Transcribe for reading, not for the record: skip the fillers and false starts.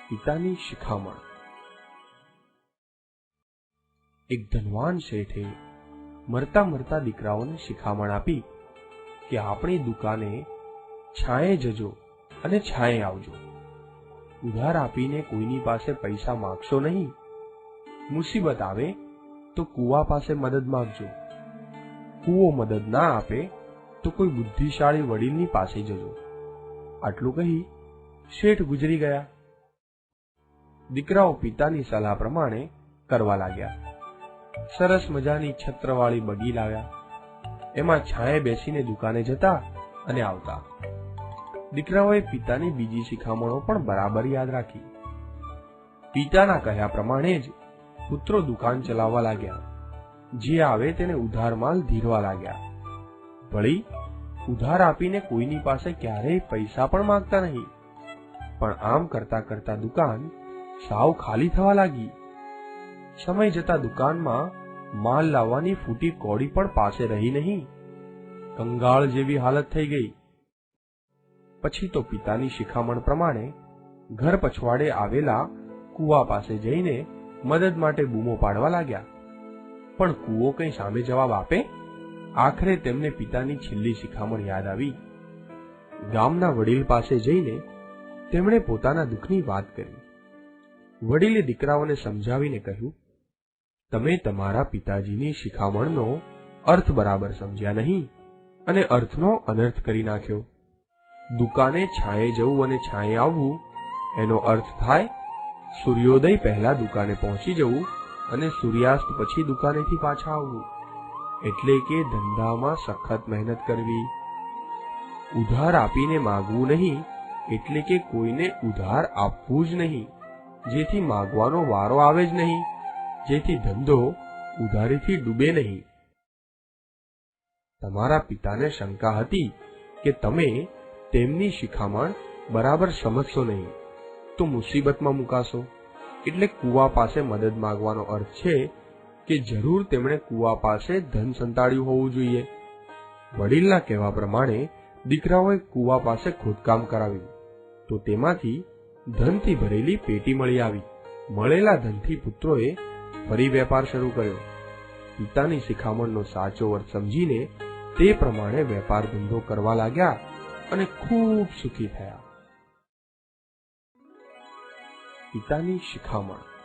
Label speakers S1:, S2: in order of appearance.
S1: પિતાની શિખામણ। એક ધનવાન શેઠે મરતા મરતા દીકરાઓને શિખામણ આપી કે આપણી દુકાને છાંયે જજો અને છાંયે આવજો। ઉધાર આપીને કોઈની પાસે પૈસા માંગશો નહીં। મુસીબત આવે તો કુવા પાસે મદદ માંગજો। કુવો મદદ ના આપે તો કોઈ બુદ્ધિશાળી વડીલની પાસે જજો। આટલું કહી શેઠ ગુજરી ગયા। દીકરાઓ પિતાની સલાહ પ્રમાણે કરવા લાગ્યા। સરસ મજાની છત્રવાળી બગી લાવ્યા। એમાં છાંયે બેસીને દુકાને જતા અને આવતા। દીકરાઓએ પિતાની બીજી શિખામણો પણ બરાબર યાદ રાખી। પિતાના કહ્યા પ્રમાણે જ પુત્રો દુકાન ચલાવવા લાગ્યા। જે આવે તેને ઉધાર માલ ધીરવા લાગ્યા। વળી ઉધાર આપીને કોઈની પાસે ક્યારેય પૈસા પણ માંગતા નહીં। પણ આમ કરતા કરતા દુકાન સાવ ખાલી થવા લાગી। સમય જતા દુકાનમાં માલ લાવવાની ફૂટી કોડી પણ પાસે રહી નહીં। કંગાળ જેવી હાલત થઈ ગઈ। પછી તો પિતાની શિખામણ પ્રમાણે ઘર પછવાડે આવેલા કુવા પાસે જઈને મદદ માટે બૂમો પાડવા લાગ્યા। પણ કુવો કઈ સામે જવાબ આપે? આખરે તેમને પિતાની છેલ્લી શિખામણ યાદ આવી। ગામના વડીલ પાસે જઈને તેમણે પોતાના દુઃખની વાત કરી। વડીલે દીકરાઓને સમજાવીને કહ્યું, તમે તમારા પિતાજીની શિખામણનો અર્થ બરાબર સમજ્યા નહીં અને અર્થનો અનર્થ કરી નાખ્યો। દુકાને છાંયે જવું અને છાંયે આવવું એનો અર્થ થાય સૂર્યોદય પહેલા દુકાને પહોંચી જવું અને સૂર્યાસ્ત પછી દુકાનેથી પાછા આવવું। એટલે કે ધંધામાં સખત મહેનત કરવી। ઉધાર આપીને માગવું નહીં એટલે કે કોઈને ઉધાર આપવું જ નહીં, જેથી માગવાનો વારો આવે જ નહીં, જેથી ધંધો ઉધારીથી ડૂબે નહીં। તમારા પિતાને શંકા હતી કે તમે તેમની શિખામણ બરાબર સમજશો નહીં તો મુસીબતમાં મુકાશો। એટલે કુવા પાસે મદદ માંગવાનો અર્થ છે કે જરૂર તેમણે કુવા પાસે ધન સંતાડ્યું હોવું જોઈએ। વડીલના કહેવા પ્રમાણે દીકરાઓએ કુવા પાસે ખોદકામ કરાવ્યું તો તેમાંથી ધનથી ભરેલી પેટી મળી આવી। મળેલા ધનથી પુત્રોએ ફરી વેપાર શરૂ કર્યો। પિતાની શિખામણનો સાચો અર્થ સમજીને તે પ્રમાણે વેપાર ધંધો કરવા લાગ્યા અને ખૂબ સુખી થયા। પિતાની શિખામણ।